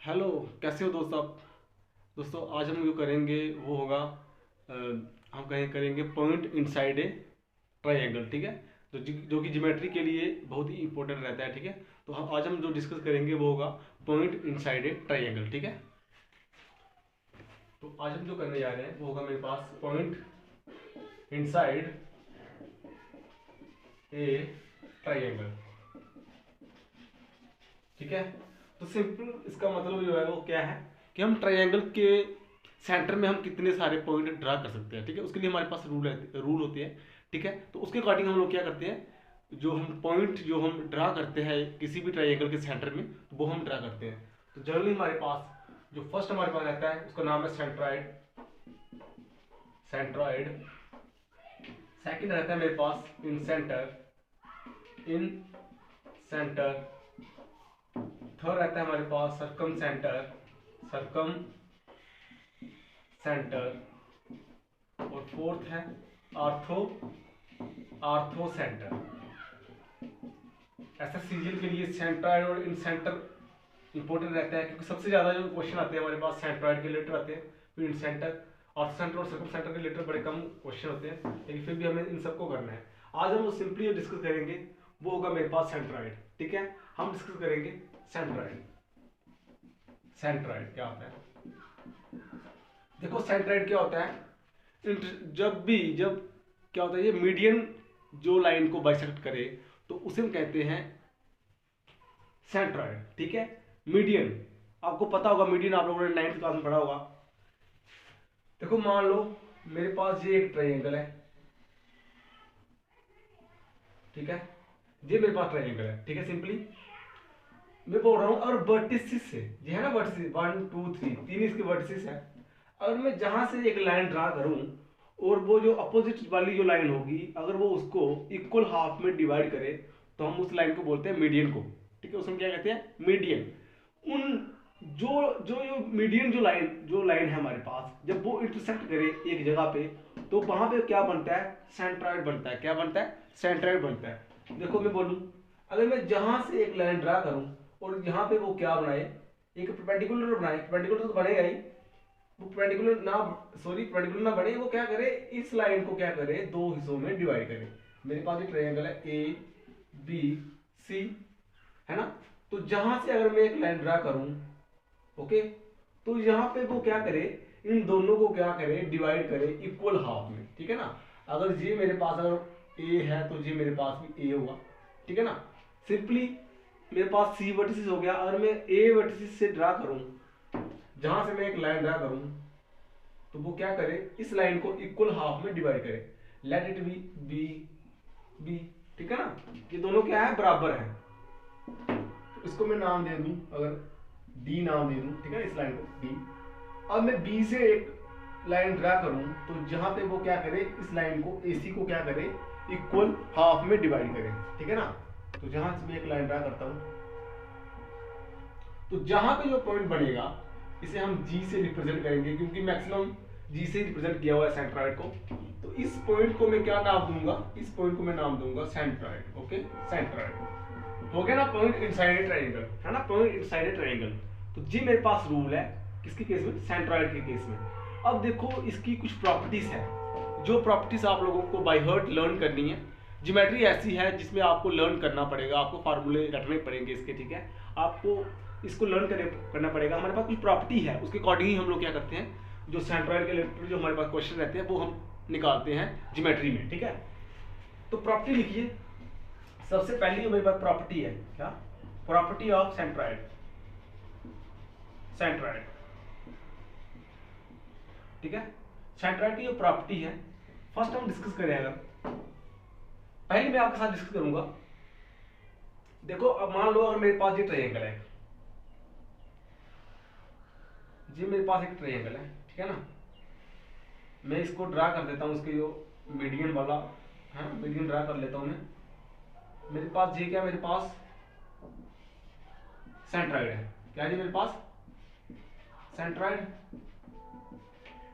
Hello, कैसे हो दोस्तों आप। दोस्तों आज हम जो करेंगे वो होगा हम करेंगे पॉइंट इनसाइड ए ट्रायंगल। ठीक है, जो कि ज्योमेट्री के लिए बहुत ही इंपॉर्टेंट रहता है। ठीक है, तो आज हम जो डिस्कस करेंगे वो होगा पॉइंट इनसाइड ए ट्रायंगल। ठीक है, तो आज हम जो करने जा रहे हैं वो होगा मेरे पास पॉइंट इनसाइड ए ट्रायंगल। ठीक है, तो सिंपल इसका मतलब जो है वो क्या है कि हम ट्रायंगल के सेंटर में हम कितने सारे पॉइंट ड्रा कर सकते हैं। ठीक है, उसके लिए हमारे पास रूल होते हैं। ठीक है, तो उसके अकॉर्डिंग हम लोग क्या करते हैं, जो हम पॉइंट जो हम ड्रा करते हैं किसी भी ट्रायंगल के सेंटर में, तो वो हम ड्रा करते हैं। तो जनरली हमारे पास जो फर्स्ट हमारे पास रहता है उसका नाम है सेंट्रॉइड। सेंट्रॉइड सेकंड रहता है मेरे पास इन सेंटर। इन सेंटर थर्ड रहता है हमारे पास सर्कम सेंटर। सर्कम सेंटर और फोर्थ है आर्थो। Ortho centre. ऐसा सीरियल के लिए सेंट्रॉइड और इन सेंटर इंपॉर्टेंट रहता है, क्योंकि सबसे ज्यादा जो क्वेश्चन आते हैं हमारे पास सेंट्रॉइड के रिलेटेड आते हैं, फिर इन सेंटर और सेंटर और सर्कम सेंटर के रिलेटेड बड़े कम क्वेश्चन होते हैं, लेकिन फिर भी हमें इन सबको करना है। आज हम सिंपली डिस्कस करेंगे वो होगा मेरे पास सेंट्रॉइड। ठीक है, हम डिस्कस करेंगे सेंट्रॉइड। सेंट्रॉइड क्या होता है, देखो सेंट्रॉइड क्या होता है, जब क्या होता है, ये मीडियन जो लाइन को बाइसेक्ट करे तो उसे हम कहते हैं सेंट्रॉइड। ठीक है, मीडियन आपको पता होगा, मीडियन आप लोगों ने 9th क्लास में पढ़ा होगा। देखो मान लो मेरे पास ये एक ट्रायंगल है। ठीक है, ये मेरे पास ट्रायंगल है। ठीक है, सिंपली मैं बोल रहा हूं, और वर्टिसेस से ये है ना, वर्टिसेस 1 2 3 तीन इसके वर्टिसेस है। अगर मैं जहां से एक लाइन ड्रा करूं और वो जो अपोजिट वाली जो लाइन होगी अगर वो उसको इक्वल हाफ में डिवाइड करे तो हम उस लाइन को बोलते हैं मीडियन को। ठीक है, उसमें क्या कहते हैं, मीडियन। उन जो जो मीडियन जो लाइन है हमारे पास, जब वो इंटरसेक्ट करे एक जगह पे तो वहां पे क्या बनता है, सेंट्रॉइड बनता है। क्या बनता है, सेंट्रॉइड बनता है। देखो मैं बोलूं, अगर मैं जहां से एक लाइन ड्रा करूं और यहाँ पे वो क्या बनाए, एक परपेंडिकुलर बनाए। परपेंडिकुलर तो बनेगा ही, वो परपेंडिकुलर ना, सॉरी परपेंडिकुलर ना बने, वो क्या करे, इस लाइन को क्या करे, दो हिस्सों में डिवाइड करे। मेरे पास एक ट्रायंगल है ए बी सी, है ना। तो जहां से अगर मैं एक लाइन ड्रा करूं, ओके, तो यहाँ पे वो क्या करे, इन दोनों को क्या करे, डिवाइड करे इक्वल हाफ में। ठीक है ना, अगर ये मेरे पास अगर ए है तो ये मेरे पास भी ए होगा। ठीक है ना, सिंपली मेरे पास सी वर्टिसेस हो गया। अगर मैं ए वर्टिसेस से ड्रा करूं, जहां से मैं एक लाइन ड्रा करूं तो वो क्या करे, इस लाइन को इक्वल हाफ में डिवाइड करे। Let it be B B. ठीक है ना, ये दोनों क्या है, बराबर है। तो इसको मैं नाम दे दूं, अगर डी नाम दे दूं, ठीक है, इस लाइन को डी। अब मैं बी से एक लाइन ड्रा करूं तो जहां पे वो क्या करे, इस लाइन को एसी को क्या करे, इक्वल हाफ में डिवाइड करे। ठीक है ना, तो जहां से मैं एक लाइन ड्रा करता हूं तो जहां पे जो पॉइंट बनेगा इसे हम जी से रिप्रेजेंट करेंगे, क्योंकि मैक्सिमम जी से रिप्रेजेंट किया हुआ है सेंट्रॉइड को। तो इस पॉइंट को मैं क्या नाम दूंगा, इस पॉइंट को मैं नाम दूंगा सेंट्रॉइड। ओके, सेंट्रॉइड हो गया ना, पॉइंट इनसाइड ए ट्रायंगल, है ना, पॉइंट इनसाइड ए ट्रायंगल। तो जी मेरे पास रूल है किसके केस में, सेंट्रॉइड के केस में। अब देखो इसकी कुछ प्रॉपर्टीज है, जो प्रॉपर्टीज आप लोगों को बाय हार्ट लर्न करनी है। ज्योमेट्री ऐसी है जिसमें आपको लर्न करना पड़ेगा, आपको फार्मूले रटने पड़ेंगे इसके। ठीक है, आपको इसको लर्न करना पड़ेगा। हमारे पास कुछ प्रॉपर्टी है, उसके अकॉर्डिंग ही हम लोग क्या करते हैं, जो सेंट्रॉइड के रिलेटेड जो हमारे पास क्वेश्चन रहते हैं वो हम निकालते हैं ज्योमेट्री में। ठीक है, तो प्रॉपर्टी लिखिए। सबसे पहली जो मेरे पास प्रॉपर्टी है, क्या, प्रॉपर्टी ऑफ सेंट्रॉइड। सेंट्रॉइड, ठीक है, सेंट्रॉइड की जो प्रॉपर्टी है फर्स्ट हम डिस्कस करें। अगर पहले मैं आपके साथ डिस्कस करूंगा, देखो अब मान लो अगर मेरे पास ये ट्रायंगल है, ये मेरे पास एक ट्रायंगल है। ठीक है ना, मैं इसको ड्रा कर देता हूं, इसके जो मीडियन वाला है, मीडियन ड्रा कर लेता हूं मैं। मेरे पास ये क्या, मेरे पास सेंट्रॉइड है। क्या है मेरे पास, सेंट्रॉइड।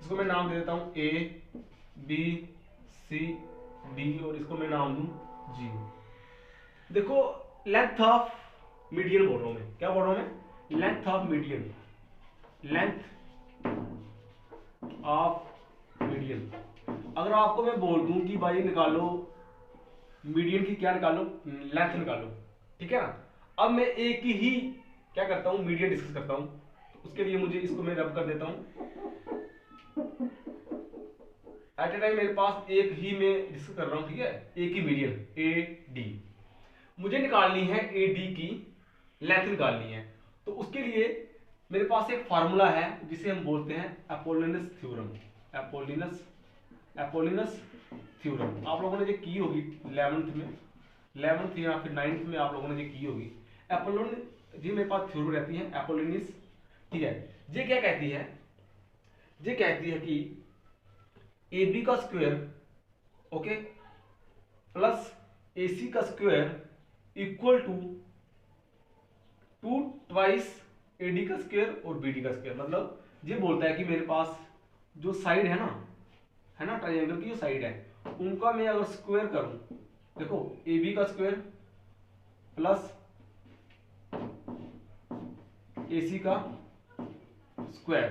इसको मैं नाम दे देता हूं ए बी सी डी, और इसको मैं नाम दूं जी। देखो लेंथ ऑफ मीडियन बोल रहा हूं मैं, क्या बोल रहा हूं मैं, length of median. Length of median. अगर आपको मैं बोल दूं कि भाई निकालो मीडियन की क्या निकालो, लेंथ निकालो, ठीक है ना। अब मैं एक ही क्या करता हूं, मीडियन डिस्कस करता हूं। तो उसके लिए मुझे इसको मैं रब कर देता हूं। एट ए टाइम मेरे पास एक ही मैं डिस्कस कर रहा हूं, ठीक है, एक ही मीडियन ए डी। मुझे निकालनी है ए डी की लेंथ निकालनी है। तो उसके लिए मेरे पास एक फार्मूला है जिसे हम बोलते हैं अपोलिनस थ्योरम। अपोलिनस थ्योरम आप लोगों ने ये की होगी 11th या फिर 9th में आप लोगों ने ये की होगी। अपोलिन जी मेरे पास थ्योरम रहती है अपोलिनस, ठीक है। ये क्या कहती है, ये कहती है कि ए बी का square, okay, plus A C का square equal to 2 twice A D का स्क्वायर और बी डी का स्क्वायर। मतलब ये बोलता है कि मेरे पास जो साइड है ना ट्राइंगल की जो साइड है उनका मैं अगर स्क्वायर करूं, देखो ए बी का स्क्वायर प्लस ए सी का स्क्वायर।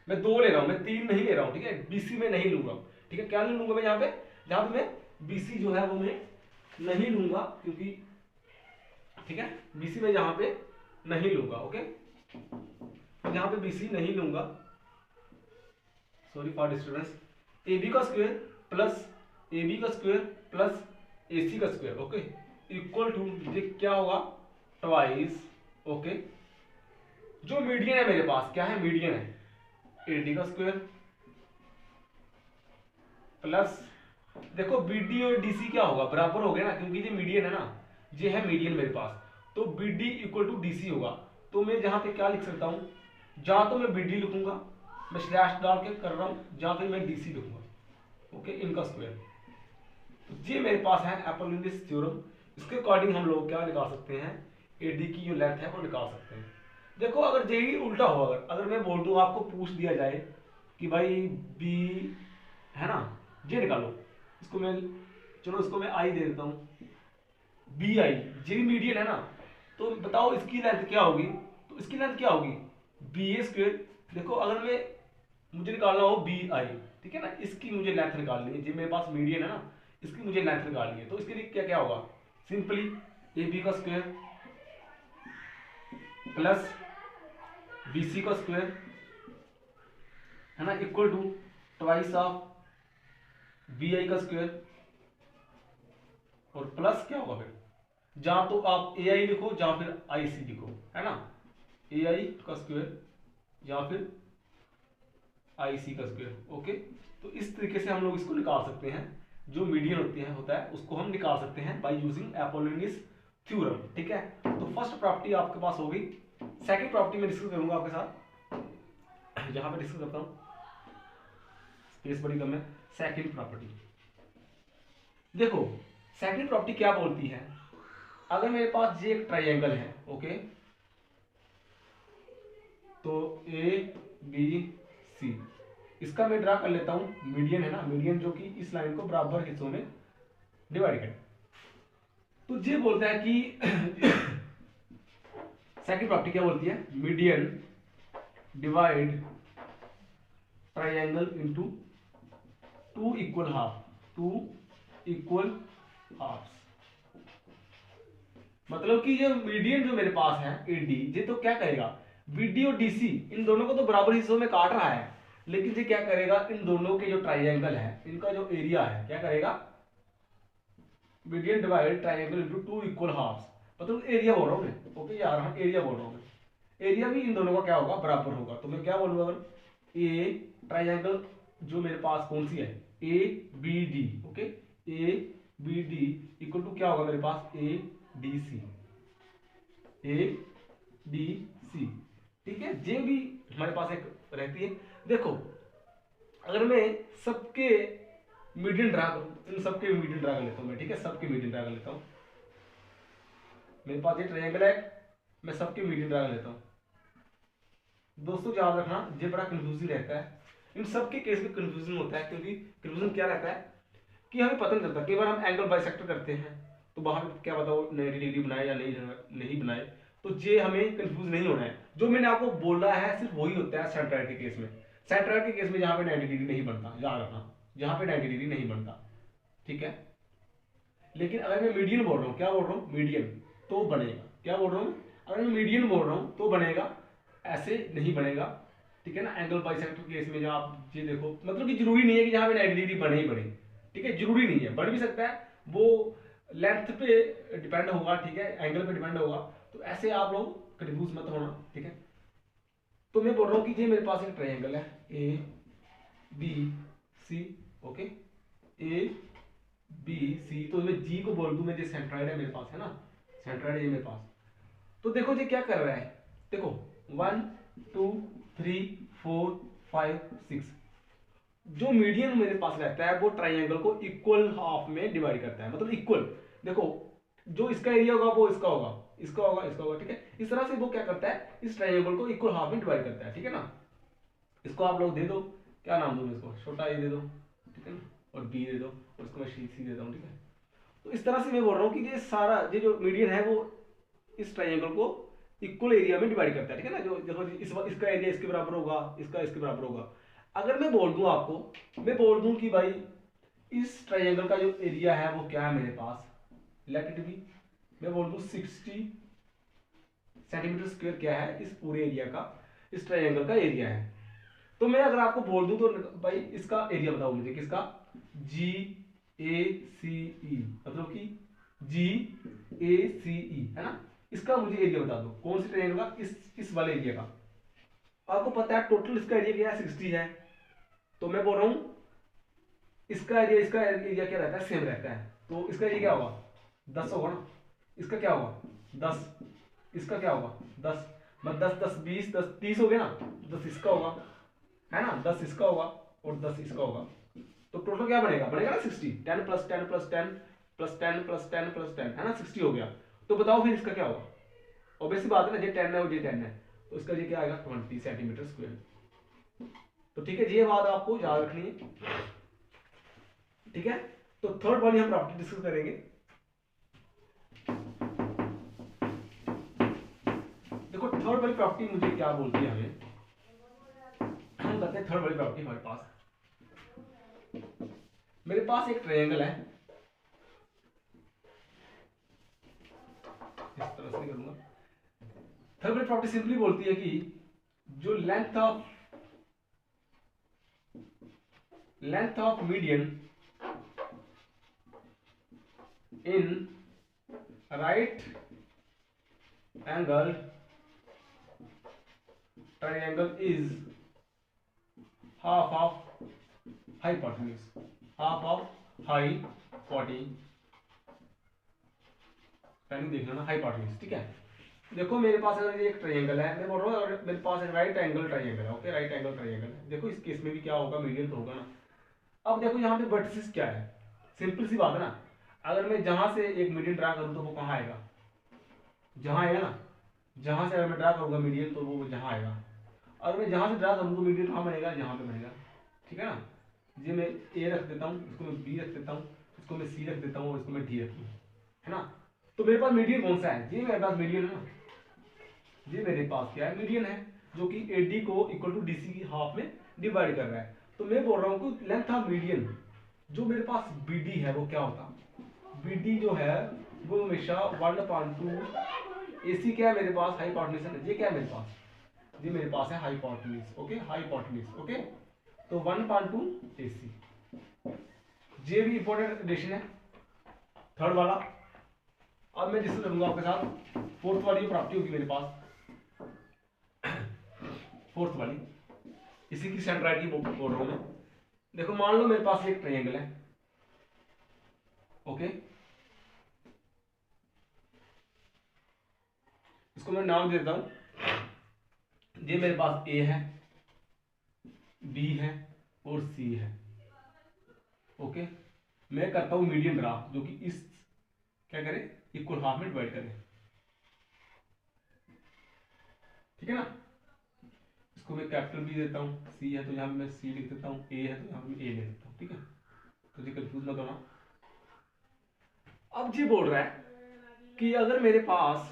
मैं 2 ले रहा हूं, मैं 3 नहीं ले रहा हूं, ठीक है। बीसी में नहीं लूंगा, ठीक है। क्या नहीं लूंगा मैं जहां पे मैं बीसी जो है वो मैं नहीं लूंगा, क्योंकि ठीक है बीसी में जहां पे नहीं लूंगा, ओके। यहां पे बीसी नहीं लूंगा, sorry for disturbance. A B का स्क्वायर प्लस ए बी का स्क्वायर प्लस ए सी का स्क्वायर, ओके, इक्वल टू ये क्या होगा, ट्वाइस, ओके। जो मीडियन है मेरे पास क्या है, मीडियन है ए डी का स्क्वायर प्लस, देखो बी डी और डी सी क्या होगा, बराबर हो गया ना, क्योंकि ये मीडियन है ना, ये है मीडियन मेरे पास। तो B D equal to D C होगा। तो मैं जहां पे क्या लिख सकता हूं, जहां तो मैं बी डी लिखूंगा, मैं स्लैश डाल के कर रहा हूं, जहां फिर मैं डी सी लिखूंगा, ओके, इनका स्क्वायर। तो ये मेरे पास है अपोलिनस थ्योरम। इसके अकॉर्डिंग हम लोग क्या निकाल सकते हैं, ए डी की जो लेंथ है वो निकाल सकते हैं। देखो अगर यही उल्टा हो, अगर मैं बोल दूं, आपको पूछ दिया जाए कि भाई बी है ना, ये निकालो, इसको मैं, चलो इसको मैं आई दे देता हूं, बी आई, ये भी मीडियन है ना, तो बताओ इसकी लेंथ क्या होगी। तो इसकी लेंथ क्या होगी, बी ए स्क्वायर। देखो अगर मैं मुझे निकालना हो बी आई, ठीक है ना, इसकी मुझे लेंथ निकालनी है, जो मेरे पास मीडियन है ना, इसकी मुझे लेंथ निकालनी है। तो इसके लिए क्या क्या होगा, सिंपली ए बी का स्क्वायर प्लस बी सी का स्क्वायर है ना, equal to twice of B I का स्क्वायर, और प्लस क्या होगा फिर, जहां तो आप ए आई लिखो जहां फिर आई सी लिखो, है ना, ए आई का स्क्वायर या फिर आई सी का स्क्वायर, ओके। तो इस तरीके से हम लोग इसको निकाल सकते हैं, जो मीडियन होता है उसको हम निकाल सकते हैं बाय यूजिंग अपोलिनस थ्योरम, ठीक है। तो फर्स्ट प्रॉपर्टी आपके पास हो गई। सेकंड प्रॉपर्टी में डिस्कस करूंगा आपके साथ, जहां पे डिस्कस करता हूं, स्पेस बड़ी कम है। सेकंड प्रॉपर्टी देखो, सेकंड प्रॉपर्टी क्या बोलती है, अगर मेरे पास ये एक ट्राइंगल है, ओके, तो ए बी सी, इसका मैं ड्रा कर लेता हूं, मीडियन है ना, मीडियन जो कि इस लाइन को बराबर हिस्सों में डिवाइड करे। तो ये बोलता है कि सेकंड प्रॉपर्टी क्या बोलती है, median divide triangle into 2 equal half. मतलब कि जो मीडियन जो मेरे पास है ए डी, ये तो क्या करेगा, बी डी और डी सी इन दोनों को तो बराबर हिस्सों में काट रहा है, लेकिन ये क्या करेगा, इन दोनों के जो ट्राइंगल है इनका जो एरिया है क्या करेगा, median divide triangle into 2 equal halves. मतलब एरिया बोल रहा हूं मैं, ओके यार, हाँ एरिया बोल रहा हूं मैं, एरिया भी इन दोनों का क्या होगा, बराबर होगा। तो मैं क्या बोलूंगा, अगर ए ट्राइंगल जो मेरे पास कौन सी है, A B D, okay, A B D equal to क्या होगा मेरे पास, ए डी सी, ठीक है। जे भी हमारे पास एक रहती है। देखो अगर मैं सबके मीडियन ड्रा करूं, इन सबके मीडियन ड्रा कर लेता हूं मैं, ठीक है, सबके मीडियन ड्रा कर लेता हूं। मेरे पास ये ट्रायंगल है, मैं सबके मीडियन ड्रा कर लेता हूं। दोस्तों याद रखना, ये बड़ा कंफ्यूजिंग रहता है, इन सबके केस में कंफ्यूजन होता है, क्योंकि कंफ्यूजन क्या रहता है कि हमें पता नहीं चलता। कई बार हम एंगल बाइसेक्टर करते हैं तो वहां पे क्या बताओ 90 डिग्री बनाए या नहीं बनाए, तो ये हमें कंफ्यूज नहीं होना है। जो मैंने आपको बोला है सिर्फ वही होता है सेंट्रॉइड के केस में। सेंट्रॉइड के केस में जहां पे 90 डिग्री नहीं बनता, याद रखना, जहां पे 90 डिग्री नहीं बनता, ठीक है। लेकिन अगर मैं मीडियन बोल रहा हूँ, क्या बोल रहा हूँ, मीडियन, तो बनेगा। क्या बोल रहा हूँ, अगर मैं मीडियन बोल रहा हूँ तो बनेगा, ऐसे नहीं बनेगा, ठीक है ना। एंगल बाइसेक्टर केस में जब आप ये देखो, मतलब कि जरूरी नहीं है कि जहाँ पे 90 डिग्री बने ही बने, ठीक है, जरूरी नहीं है, बन भी सकता है, वो लेंथ पे डिपेंड होगा, ठीक है, एंगल पे डिपेंड होगा। तो ऐसे आप लोग कंफ्यूज मत होना, ठीक है। तो मैं बोल रहा हूँ कि ये मेरे पास एक ट्रायंगल है A B C, okay, A B C, तो मैं जी को बोल दूं, मैं, जो सेंट्रॉइड है मेरे पास, है ना, सेंट्रॉइड है मेरे पास। तो देखो ये क्या कर रहा है, देखो 1 2 3 4 5 6, जो मीडियन मेरे पास रहता है वो ट्राइंगल को इक्वल हाफ में डिवाइड करता है, मतलब इक्वल। देखो जो इसका एरिया होगा वो इसका होगा, इसका होगा, इसका होगा, ठीक है। इस तरह से वो क्या करता है, इस ट्राइंगल को इक्वल हाफ में डिवाइड करता है, ठीक है ना। इसको आप लोग दे दो, क्या नाम दूं इसको, छोटा ए दे दो, ठीक है ना, और बी दे दो, और इसको मैं सी देता हूँ, ठीक है। तो इस तरह से मैं बोल रहा हूँ कि ये सारा ये जो मीडियन है वो इस ट्राइंगल को इक्वल एरिया में डिवाइड करता है, ठीक है ना। जो देखो इसका एरिया इसके बराबर होगा, इसका इसके बराबर होगा। अगर मैं बोल दूं आपको, मैं बोल दूं कि भाई इस ट्राइंगल का जो एरिया है वो क्या है मेरे पास, लेट इट बी, मैं बोल दूं 60 सेंटीमीटर स्क्वायर क्या है इस पूरे एरिया का, इस ट्राइंगल का एरिया है। तो मैं अगर आपको बोल दूं तो भाई इसका एरिया बताओ मुझे, किसका, जी ए सी ई, मतलब कि जी ए सी ई, है ना, इसका मुझे एरिया बता दो, कौन सी ट्रायंगल का, इस वाले एरिया का। आपको पता है टोटल इसका एरिया क्या है, 60 है। तो मैं बोल रहा हूं इसका एरिया क्या रहता है, सेम रहता है। तो इसका एरिया क्या होगा, 10 होगा ना, इसका क्या होगा 10, इसका क्या होगा 10, मतलब 10 10 20 10 30 हो गया ना, 10 इसका होगा, है ना, 10 इसका होगा और 10 इसका होगा। तो टोटल क्या बनेगा, बनेगा ना 60, 10 plus 10 plus 10 plus 10 plus 10 plus 10, है ना, 60 हो गया। तो बताओ फिर इसका क्या होगा, ऑब्वियसली बात है ना, ये 10 है और ये 10 है, तो इसका ये क्या आएगा 20 सेंटीमीटर स्क्वायर। तो ठीक है, ये बात आपको याद रखनी है, ठीक है। तो थर्ड वाली हम प्रॉपर्टी डिस्कस करेंगे। देखो थर्ड वाली प्रॉपर्टी मुझे क्या बोलती है, हमें हम करते हैं थर्ड वाली प्रॉपर्टी। हमारे पास, मेरे पास एक ट्रायंगल है, इस तरह से करूंगा। थर्ड वाली प्रॉपर्टी सिंपली बोलती है कि जो length of median in right angle triangle is half of hypotenuse, half of hypotenuse, देख लेना हाइपोटेन्यूज, ठीक है। देखो मेरे पास अगर ये एक ट्रायंगल है, मैं बोल रहा हूँ अगर मेरे पास एक राइट एंगल ट्रायंगल है, ओके, राइट एंगल ट्रायंगल है। देखो इस केस में भी क्या होगा, मीडियन तो होगा ना। अब देखो यहाँ पे वर्टिसेस क्या है, सिंपल सी बात है ना। अगर मैं जहां से एक मीडियन ड्रा करूं तो वो कहाँ आएगा, जहां आएगा ना, जहां से अगर मैं ड्रा करूंगा मीडियन तो वो जहां आएगा। और मैं जहां से ड्रा करूँ तो मीडियन कहाँ बनेगा, जहां पे बनेगा, ठीक है ना। ये मैं ए रख देता हूँ, इसको मैं बी रख देता हूँ, इसको मैं सी रख देता हूँ और इसको मैं डी रख दूँ, है ना। तो मेरे पास मीडियन कौन सा है, ये मेरे पास मीडियन है ना, ये मेरे पास क्या है, मीडियन है, जो कि एडी को इक्वल टू डीसी की हाफ में डिवाइड कर रहा है। तो मैं बोल रहा हूँ कि लेंथ ऑफ मीडियन, जो मेरे पास बीडी है वो क्या होता, बीडी जो है वो हमेशा 1/2 एसी क्या है मेरे पास, हाइपोटेन्यूज है, ये क्या है मेरे पास, ये मेरे पास है हाइपोटेन्यूज, ओके, हाइपोटेन्यूज, ओके। तो 1/2 एसी, ये भी इंपॉर्टेंट रिलेशन है थर्ड वाला। अब मैं डिस्कस करूंगा आपके साथ फोर्थ वाली प्रॉपर्टी होगी मेरे पास, फोर्थ वाली, इसी की सेंट्राइड की बोल रहा हूं मैं। देखो मान लो मेरे पास एक ट्रायंगल है, ओके, इसको मैं नाम देता हूं, ये मेरे पास ए है, बी है और सी है, ओके। मैं करता हूं मीडियन ड्रा, जो कि इस क्या करे, इक्वल हाफ में डिवाइड करे, ठीक है ना। इसको मैं कैपिटल बी देता हूँ, सी है तो यहाँ पे मैं सी लिख देता हूँ, ए है तो यहाँ पे मैं ए लिख देता हूँ, ठीक है। तो ये कंफ्यूज मत होना। अब ये बोल रहा है कि अगर मेरे पास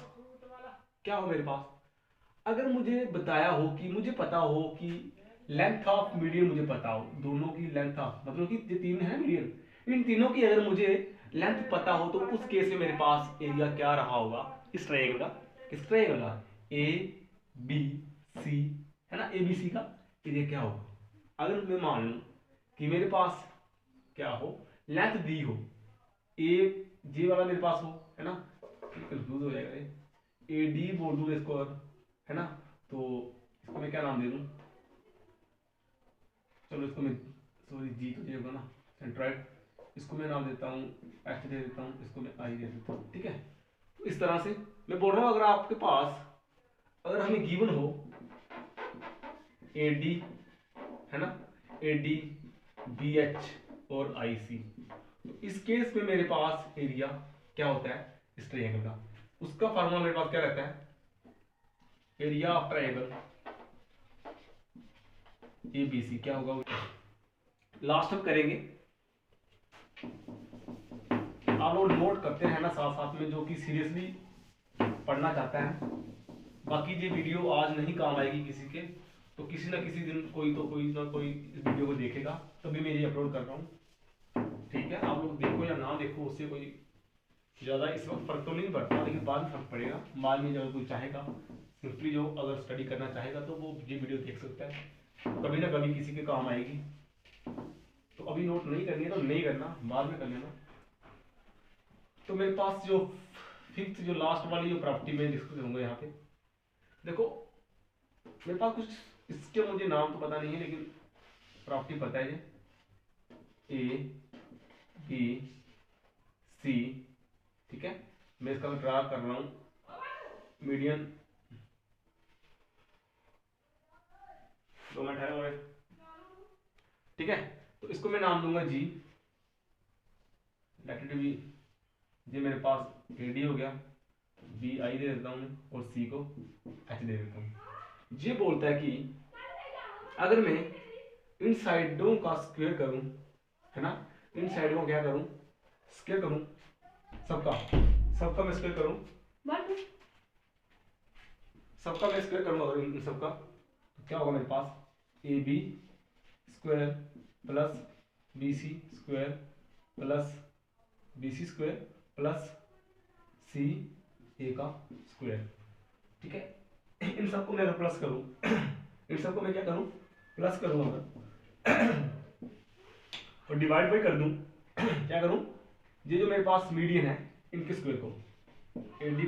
क्या हो मेरे पास, अगर मुझे बताया हो कि मुझे पता हो कि लेंथ ऑफ मीडियन मुझे पता हो, दोनों की लेंथ ऑफ मतलब कि जो तीन है मीडियन, इन तीनों की अगर मुझे लेंथ पता हो तो उस केस में मेरे पास एरिया क्या रहा होगा इस ट्रायंगल का, किस ट्रायंगल का, ए बी सी, है ना, ए बी सी का एरिया क्या होगा। अगर मैं मान लूँ कि मेरे पास क्या हो, लेंथ दी हो, ए जे वाला मेरे पास हो, है ना, कंफ्यूज हो जाएगा ये, ए डी बोल दूँ इसको, है ना, तो इसको मैं क्या नाम दे दूँ, चलो इसको मैं, सॉरी जी तो ये होगा ना सेंट्रॉइड, इसको मैं नाम देता हूँ एच दे देता हूँ, इसको मैं आई दे देता हूँ, ठीक है। तो इस तरह से मैं बोल रहा हूँ, अगर आपके पास अगर हमें गिवन हो ए डी, है ना, ए डी बी एच और आई सी, तो इस केस में मेरे पास एरिया क्या होता है इस ट्रायंगल का, उसका फार्मूला मेरे पास क्या रहता है, area of triangle A B C क्या होगा, लास्ट हम करेंगे, आप लोग नोट करते हैं ना साथ साथ में, जो कि सीरियसली पढ़ना चाहता है। बाकी ये वीडियो आज नहीं काम आएगी किसी के, तो किसी ना किसी दिन कोई ना कोई इस वीडियो को देखेगा, तभी मैं ये अपलोड कर रहा हूँ, ठीक है। आप लोग देखो या ना देखो, उससे कोई ज़्यादा इस वक्त फर्क तो नहीं पड़ता, लेकिन बाद में फर्क पड़ेगा। बाद में जब कोई चाहेगा सिंपली जो अगर स्टडी करना चाहेगा तो वो ये वीडियो देख सकता है, कभी ना कभी किसी के काम आएगी। तो अभी नोट नहीं करनी है तो नहीं करना, बाद में कर लेना। तो मेरे पास जो फिफ्थ जो लास्ट वाली जो प्रॉपर्टी में डिस्कस करूंगा यहाँ पे, देखो मेरे पास कुछ इसके मुझे नाम तो पता नहीं है, लेकिन प्रॉपर्टी पता है, ए बी सी, ठीक है। मैं इसका ड्रा कर रहा हूँ मीडियन, 2 मिनट है और, ठीक है। तो इसको मैं नाम दूंगा जी, लेट इट बी, ये मेरे पास ए डी हो गया, बी आई दे देता हूँ और सी को एच दे देता हूँ। ये बोलता है कि अगर मैं इन साइडों का स्क्वायर करूं, है ना, इन साइडों को क्या करूं, स्क्वायर करूं, सबका मैं स्क्वायर करूं, सबका मैं स्क्वायर करूंगा अगर इन सबका, तो क्या होगा मेरे पास, A B square plus B C square plus B C square plus C A का स्क्वायर, ठीक है। इन सबको मैं अगर प्लस करूं, इन सबको मैं क्या करूं, प्लस करूं अगर और डिवाइड बाई कर दूं, क्या करूं, ये जो मेरे पास मीडियन है इनके स्क्वायर को, ए डी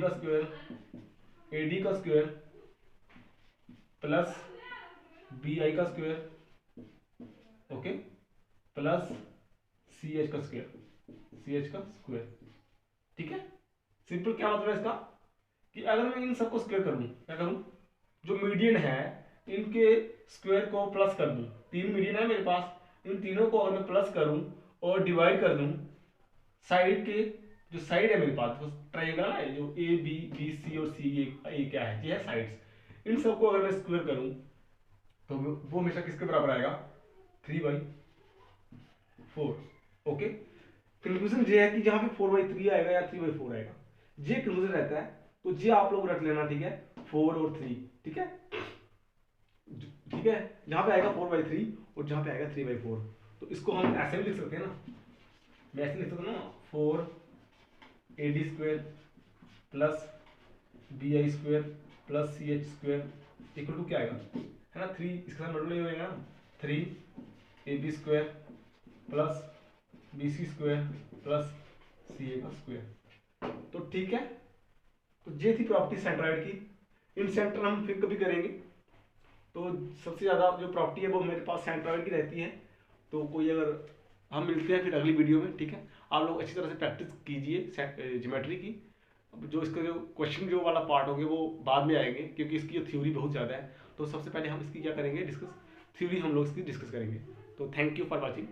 का स्क्वायर प्लस बी आई का square, okay, plus C H का स्क्वायर, ठीक है। सिंपल क्या मतलब है इसका, कि अगर मैं इन सबको स्क्वायर कर दूं, क्या करूं, जो मीडियन है इनके स्क्वायर को प्लस कर दूं, 3 मीडियन है मेरे पास, इन तीनों को अगर मैं प्लस करूं और डिवाइड कर दूं, साइड के जो साइड है मेरे पास ट्रायंगल है, जो ए बी बी सी और सी ए क्या है, ये है साइड्स, इन सबको अगर मैं स्क्वायर करूं तो वो हमेशा किसके बराबर आएगा, 3/4, ओके। कंक्लूजन ये है कि जहां पे 4/3 आएगा या 3/4 आएगा, ये कंक्लूजन रहता है, तो ये आप लोग रख लेना, ठीक है, 4 और 3, ठीक है, ठीक है। जहां पे आएगा 4/3 और जहां पे आएगा 3/4, तो इसको हम ऐसे भी लिख सकते हैं ना, मैं ऐसे लिख सकता हूँ ना, 4 A D square plus B I square plus C H square equal to क्या आएगा, है ना, 3 इसके साथ मल्टीप्लाई हो जाएगा ना, 3 A B square plus B C square plus C A का स्क्वायर, तो ठीक है। तो ये थी प्रॉपर्टी सेंट्रॉइड की। इन सेंटर हम फिर कभी करेंगे, तो सबसे ज़्यादा जो प्रॉपर्टी है वो मेरे पास सेंट्रॉइड की रहती है। तो कोई अगर, हम मिलते हैं फिर अगली वीडियो में, ठीक है। आप लोग अच्छी तरह से प्रैक्टिस कीजिए ज्योमेट्री की। जो इसका जो क्वेश्चन जो वाला पार्ट होंगे वो बाद में आएंगे, क्योंकि इसकी जो थ्योरी बहुत ज़्यादा है, तो सबसे पहले हम इसकी क्या करेंगे, थ्योरी हम लोग इसकी डिस्कस करेंगे। तो थैंक यू फॉर वॉचिंग।